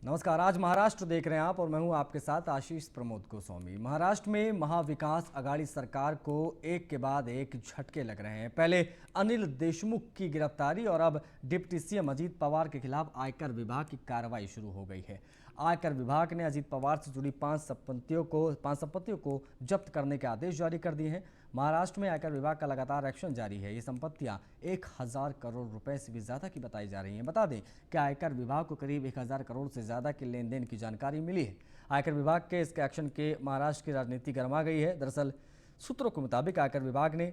नमस्कार। आज महाराष्ट्र देख रहे हैं आप और मैं हूं आपके साथ आशीष प्रमोद गोस्वामी। महाराष्ट्र में महाविकास आघाड़ी सरकार को एक के बाद एक झटके लग रहे हैं। पहले अनिल देशमुख की गिरफ्तारी और अब डिप्टी सीएम अजीत पवार के खिलाफ आयकर विभाग की कार्रवाई शुरू हो गई है। आयकर विभाग ने अजीत पवार से जुड़ी पांच संपत्तियों को जब्त करने के आदेश जारी कर दिए हैं। महाराष्ट्र में आयकर विभाग का लगातार एक्शन जारी है। ये संपत्तियां 1000 करोड़ रुपए से भी ज्यादा की बताई जा रही हैं। बता दें कि आयकर विभाग को करीब 1000 करोड़ से ज्यादा के लेन देन की जानकारी मिली है। आयकर विभाग के इसके एक्शन के महाराष्ट्र की राजनीति गर्मा गई है। दरअसल सूत्रों के मुताबिक आयकर विभाग ने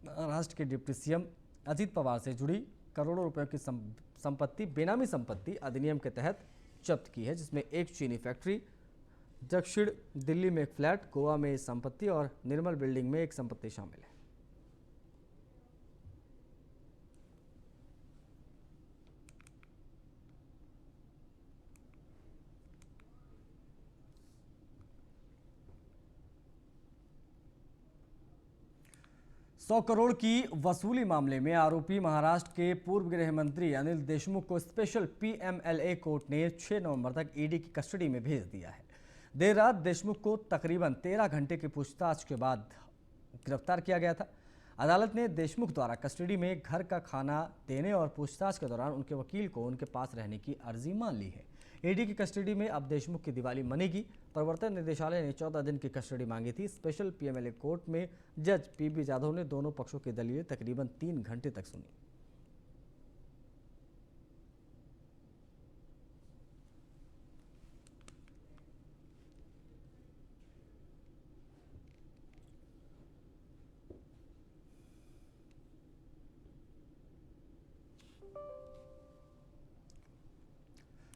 महाराष्ट्र के डिप्टी सीएम अजीत पवार से जुड़ी करोड़ों रुपयों की संपत्ति बेनामी संपत्ति अधिनियम के तहत जब्त की है, जिसमें एक चीनी फैक्ट्री, दक्षिण दिल्ली में एक फ्लैट, गोवा में संपत्ति और निर्मल बिल्डिंग में एक संपत्ति शामिल है। सौ करोड़ की वसूली मामले में आरोपी महाराष्ट्र के पूर्व गृह मंत्री अनिल देशमुख को स्पेशल पीएमएलए कोर्ट ने 6 नवंबर तक ईडी की कस्टडी में भेज दिया है। देर रात देशमुख को तकरीबन 13 घंटे की पूछताछ के बाद गिरफ्तार किया गया था। अदालत ने देशमुख द्वारा कस्टडी में घर का खाना देने और पूछताछ के दौरान उनके वकील को उनके पास रहने की अर्जी मान ली है। ईडी की कस्टडी में अब देशमुख की दिवाली मनेगी। प्रवर्तन निदेशालय ने 14 दिन की कस्टडी मांगी थी। स्पेशल पीएमएलए कोर्ट में जज पीबी जाधव ने दोनों पक्षों की दलीलें तकरीबन 3 घंटे तक सुनी।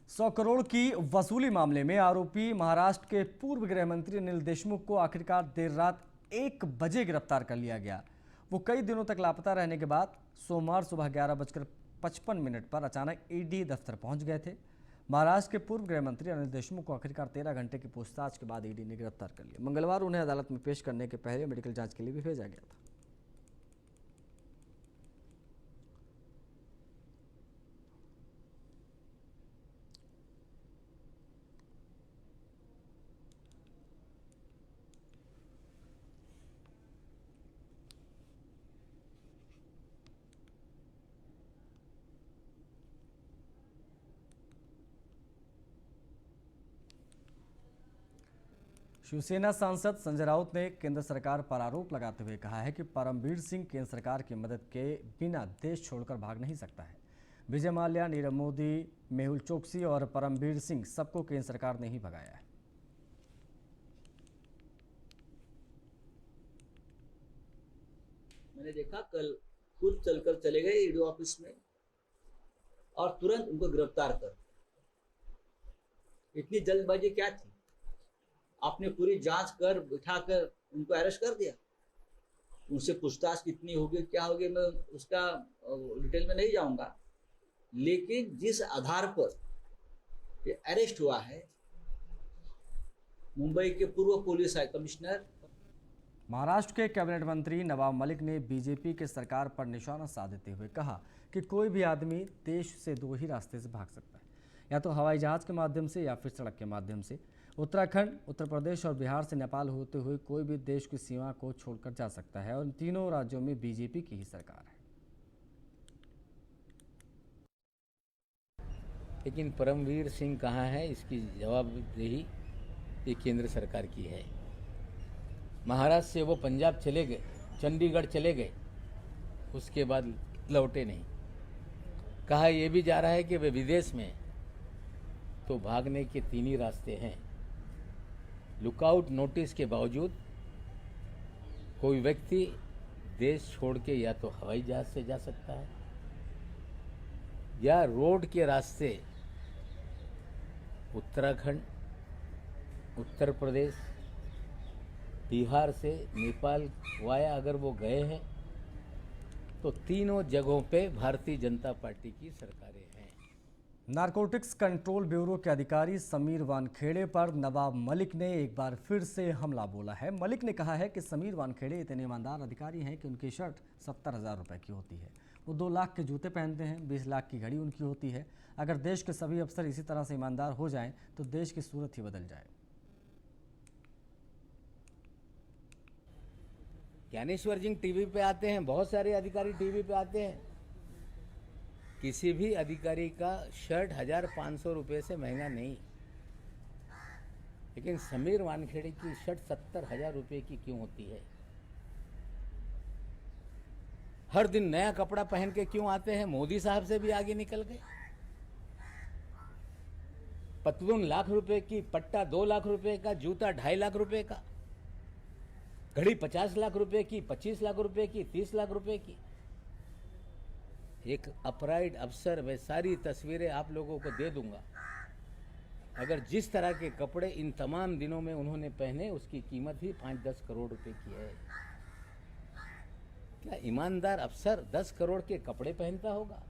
100 करोड़ की वसूली मामले में आरोपी महाराष्ट्र के पूर्व गृह मंत्री अनिल देशमुख को आखिरकार देर रात 1 बजे गिरफ्तार कर लिया गया। वो कई दिनों तक लापता रहने के बाद सोमवार सुबह 11:55 पर अचानक ईडी दफ्तर पहुंच गए थे। महाराष्ट्र के पूर्व गृह मंत्री अनिल देशमुख को आखिरकार 13 घंटे की पूछताछ के बाद ईडी ने गिरफ्तार कर लिया। मंगलवार उन्हें अदालत में पेश करने के पहले मेडिकल जांच के लिए भी भेजा गया था। शिवसेना सांसद संजय राउत ने केंद्र सरकार पर आरोप लगाते हुए कहा है कि परमबीर सिंह केंद्र सरकार की मदद के बिना देश छोड़कर भाग नहीं सकता है। विजय माल्या, नीरव मोदी, मेहुल चोकसी और परमबीर सिंह सबको केंद्र सरकार ने ही भगाया है। मैंने देखा कल खुद चलकर चले गए ईडी ऑफिस में और तुरंत उनको गिरफ्तार कर। इतनी जल्दबाजी क्या थी? आपने पूरी जांच कर बिठाकर उनको अरेस्ट कर दिया। उनसे पूछताछ कितनी होगी, क्या होगी, मैं उसका डिटेल में नहीं जाऊंगा, लेकिन जिस आधार पर ये अरेस्ट हुआ है, मुंबई के पूर्व पुलिस कमिश्नर। महाराष्ट्र के कैबिनेट मंत्री नवाब मलिक ने बीजेपी के सरकार पर निशाना साधते हुए कहा कि कोई भी आदमी देश से 2 ही रास्ते से भाग सकता है, या तो हवाई जहाज के माध्यम से या फिर सड़क के माध्यम से। उत्तराखंड, उत्तर प्रदेश और बिहार से नेपाल होते हुए कोई भी देश की सीमा को छोड़कर जा सकता है और इन तीनों राज्यों में बीजेपी की ही सरकार है। लेकिन परमवीर सिंह कहाँ है, इसकी जवाबदेही ये केंद्र सरकार की है। महाराष्ट्र से वो पंजाब चले गए, चंडीगढ़ चले गए, उसके बाद लौटे नहीं। कहा यह भी जा रहा है कि वे विदेश में, तो भागने के 3 ही रास्ते हैं। लुकआउट नोटिस के बावजूद कोई व्यक्ति देश छोड़ के या तो हवाई जहाज से जा सकता है या रोड के रास्ते उत्तराखंड, उत्तर प्रदेश, बिहार से नेपाल वाया अगर वो गए हैं तो तीनों जगहों पे भारतीय जनता पार्टी की सरकारें हैं। नारकोटिक्स कंट्रोल ब्यूरो के अधिकारी समीर वानखेड़े पर नवाब मलिक ने एक बार फिर से हमला बोला है। मलिक ने कहा है कि समीर वानखेड़े इतने ईमानदार अधिकारी हैं कि उनकी शर्ट 70,000 रुपए की होती है। वो 2 लाख के जूते पहनते हैं, 20 लाख की घड़ी उनकी होती है। अगर देश के सभी अफसर इसी तरह से ईमानदार हो जाएं तो देश की सूरत ही बदल जाए। ज्ञानेश्वर जी टीवी पे आते हैं, बहुत सारे अधिकारी टीवी पे आते हैं। किसी भी अधिकारी का शर्ट 1,500 रुपये से महंगा नहीं, लेकिन समीर वानखेड़े की शर्ट 70,000 रुपये की क्यों होती है? हर दिन नया कपड़ा पहन के क्यों आते हैं? मोदी साहब से भी आगे निकल गए। पतलून लाख रुपए की, पट्टा 2 लाख रुपए का, जूता 2.5 लाख रुपए का, घड़ी 50 लाख रुपए की, 25 लाख रुपए की, 30 लाख रुपए की। एक अपराइड अफसर, मैं सारी तस्वीरें आप लोगों को दे दूंगा। अगर जिस तरह के कपड़े इन तमाम दिनों में उन्होंने पहने, उसकी कीमत ही 5-10 करोड़ रुपए की है। क्या ईमानदार अफसर 10 करोड़ के कपड़े पहनता होगा?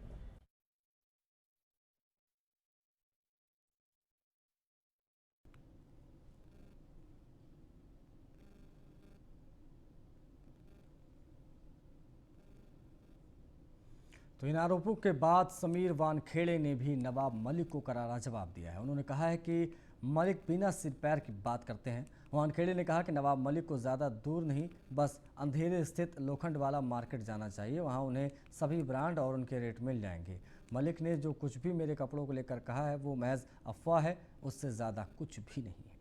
तो इन आरोपों के बाद समीर वानखेड़े ने भी नवाब मलिक को करारा जवाब दिया है। उन्होंने कहा है कि मलिक बिना सिर पैर की बात करते हैं। वानखेड़े ने कहा कि नवाब मलिक को ज़्यादा दूर नहीं, बस अंधेरे स्थित लोखंड वाला मार्केट जाना चाहिए, वहां उन्हें सभी ब्रांड और उनके रेट मिल जाएंगे। मलिक ने जो कुछ भी मेरे कपड़ों को लेकर कहा है वो महज अफवाह है, उससे ज़्यादा कुछ भी नहीं है।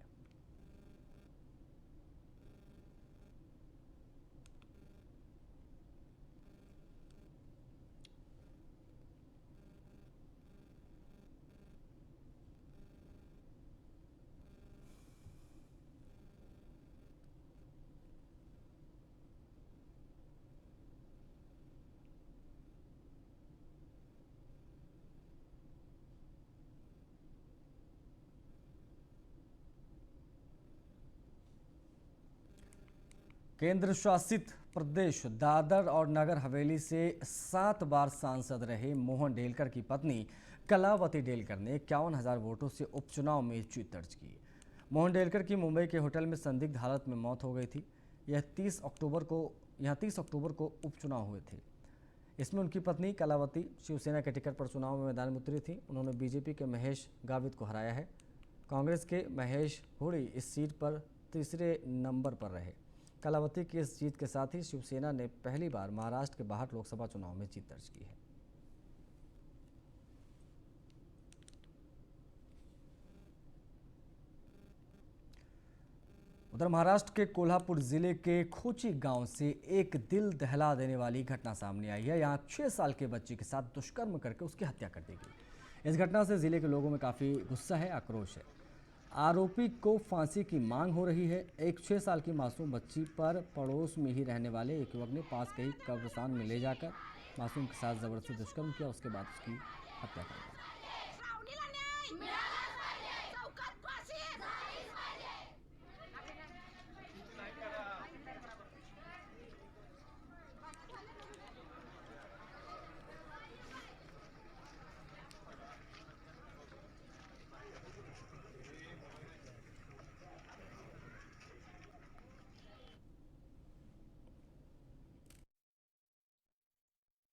केंद्र शासित प्रदेश दादर और नगर हवेली से 7 बार सांसद रहे मोहन डेलकर की पत्नी कलावती डेलकर ने 51,000 वोटों से उपचुनाव में जीत दर्ज की। मोहन डेलकर की मुंबई के होटल में संदिग्ध हालत में मौत हो गई थी। यह 30 अक्टूबर को उपचुनाव हुए थे। इसमें उनकी पत्नी कलावती शिवसेना के टिकट पर चुनाव में मैदान में उतरी थी। उन्होंने बीजेपी के महेश गावित को हराया है। कांग्रेस के महेश हुड़ी इस सीट पर तीसरे नंबर पर रहे। कलावती की इस जीत के साथ ही शिवसेना ने पहली बार महाराष्ट्र के बाहर लोकसभा चुनाव में जीत दर्ज की है। उधर महाराष्ट्र के कोल्हापुर जिले के खोची गांव से एक दिल दहला देने वाली घटना सामने आई है। यहां 6 साल के बच्चे के साथ दुष्कर्म करके उसकी हत्या कर दी गई। इस घटना से जिले के लोगों में काफ़ी गुस्सा है, आक्रोश है। आरोपी को फांसी की मांग हो रही है। एक 6 साल की मासूम बच्ची पर पड़ोस में ही रहने वाले एक युवक ने पास के ही कब्रिस्तान में ले जाकर मासूम के साथ जबरदस्ती दुष्कर्म किया। उसके बाद उसकी हत्या कर दी।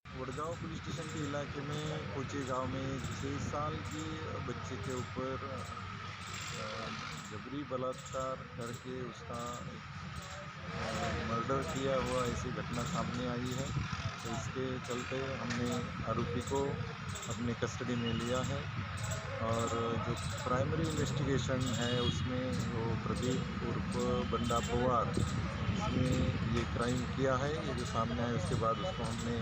वडगांव पुलिस स्टेशन के इलाके में कोचे गांव में 6 साल की बच्चे के ऊपर जबरी बलात्कार करके उसका मर्डर किया हुआ ऐसी घटना सामने आई है। तो इसके चलते हमने आरोपी को अपने कस्टडी में लिया है और जो प्राइमरी इन्वेस्टिगेशन है उसमें वो प्रदीप उर्फ बंदा पवार इसने ये क्राइम किया है। ये जो सामने आया उसके बाद उसको हमने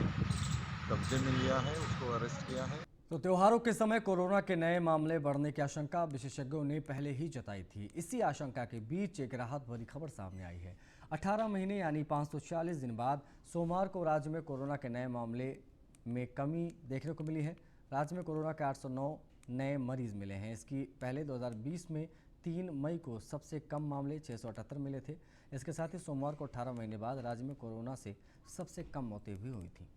कब्जे में लिया है, उसको अरेस्ट किया है। तो त्योहारों के समय कोरोना के नए मामले बढ़ने की आशंका विशेषज्ञों ने पहले ही जताई थी। इसी आशंका के बीच एक राहत भरी खबर सामने आई है। 18 महीने यानी 540 दिन बाद सोमवार को राज्य में कोरोना के नए मामले में कमी देखने को मिली है। राज्य में कोरोना के 809 नए मरीज मिले हैं। इसकी पहले 2020 में 3 मई को सबसे कम मामले 678 मिले थे। इसके साथ ही सोमवार को 18 महीने बाद राज्य में कोरोना से सबसे कम मौतें भी हुई थी।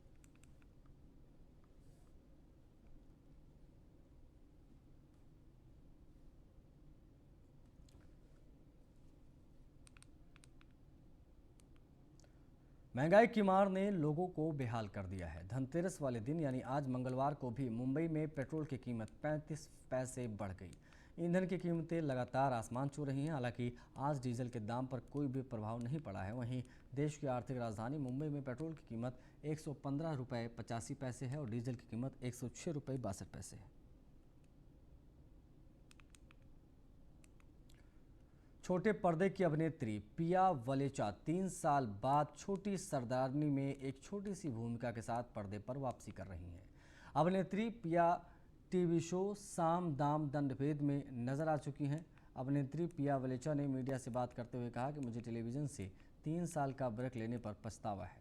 महंगाई की मार ने लोगों को बेहाल कर दिया है। धनतेरस वाले दिन यानी आज मंगलवार को भी मुंबई में पेट्रोल की कीमत 35 पैसे बढ़ गई। ईंधन की कीमतें लगातार आसमान छू रही हैं। हालांकि आज डीजल के दाम पर कोई भी प्रभाव नहीं पड़ा है। वहीं देश की आर्थिक राजधानी मुंबई में पेट्रोल की कीमत 115 रुपये 85 पैसे है और डीजल की कीमत 106 रुपये 62 पैसे है। छोटे पर्दे की अभिनेत्री पिया वलेचा 3 साल बाद छोटी सरदारनी में एक छोटी सी भूमिका के साथ पर्दे पर वापसी कर रही हैं। अभिनेत्री पिया टीवी शो साम दाम दंड भेद में नजर आ चुकी हैं। अभिनेत्री पिया वलेचा ने मीडिया से बात करते हुए कहा कि मुझे टेलीविजन से 3 साल का ब्रेक लेने पर पछतावा है।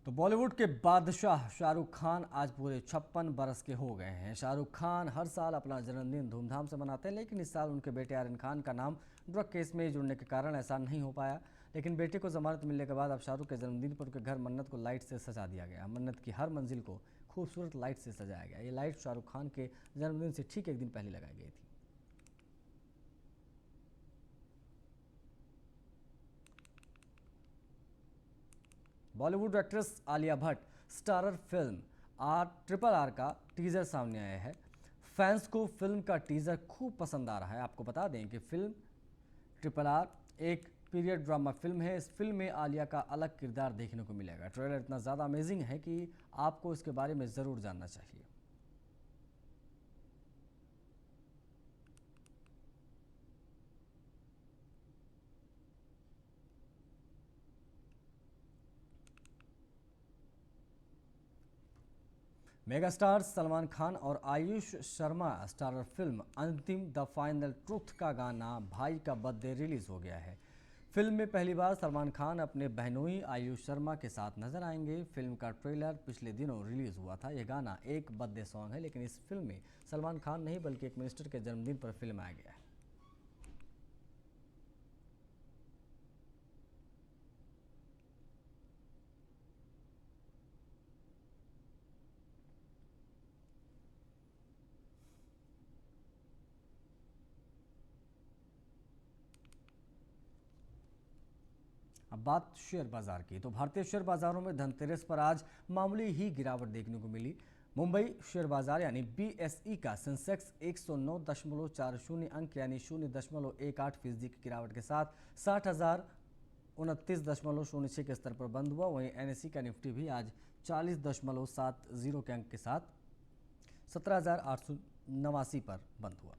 तो बॉलीवुड के बादशाह शाहरुख खान आज पूरे 56 बरस के हो गए हैं। शाहरुख खान हर साल अपना जन्मदिन धूमधाम से मनाते हैं, लेकिन इस साल उनके बेटे आर्यन खान का नाम ड्रग केस में जुड़ने के कारण ऐसा नहीं हो पाया। लेकिन बेटे को जमानत मिलने के बाद अब शाहरुख के जन्मदिन पर उनके घर मन्नत को लाइट से सजा दिया गया। मन्नत की हर मंजिल को खूबसूरत लाइट से सजाया गया। ये लाइट शाहरुख खान के जन्मदिन से ठीक एक दिन पहले लगाई गई थी। Bollywood actress Alia Bhatt starrer film RRR का टीजर सामने आया है। फैंस को फिल्म का टीजर खूब पसंद आ रहा है। आपको बता दें कि फिल्म RRR एक पीरियड ड्रामा फिल्म है। इस फिल्म में आलिया का अलग किरदार देखने को मिलेगा। ट्रेलर इतना ज़्यादा अमेजिंग है कि आपको इसके बारे में ज़रूर जानना चाहिए। मेगास्टार सलमान खान और आयुष शर्मा स्टारर फिल्म अंतिम द फाइनल ट्रुथ का गाना भाई का बर्थडे रिलीज हो गया है। फिल्म में पहली बार सलमान खान अपने बहनोई आयुष शर्मा के साथ नजर आएंगे। फिल्म का ट्रेलर पिछले दिनों रिलीज हुआ था। यह गाना एक बर्थडे सॉन्ग है, लेकिन इस फिल्म में सलमान खान नहीं बल्कि एक मिनिस्टर के जन्मदिन पर फिल्माया गया है। अब बात शेयर बाजार की, तो भारतीय शेयर बाजारों में धनतेरस पर आज मामूली ही गिरावट देखने को मिली। मुंबई शेयर बाजार यानी BSE का सेंसेक्स 109.40 अंक यानी 0.18% की गिरावट के साथ 60,029.06 के स्तर पर बंद हुआ। वहीं NSE का निफ्टी भी आज 40.70 के अंक के साथ 17,889 पर बंद हुआ।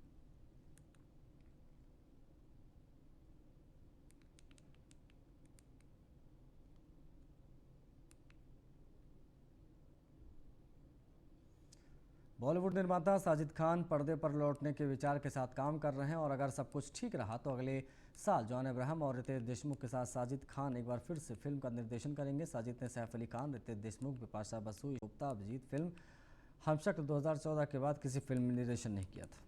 बॉलीवुड निर्माता साजिद खान पर्दे पर लौटने के विचार के साथ काम कर रहे हैं और अगर सब कुछ ठीक रहा तो अगले साल जॉन अब्राहम और रितेश देशमुख के साथ साजिद खान एक बार फिर से फिल्म का निर्देशन करेंगे। साजिद ने सैफ अली खान, रितेश देशमुख, बिपाशा बसु, गुप्ता, अभिजीत फिल्म हमशक्ल 2014 के बाद किसी फिल्म में निर्देशन नहीं किया था।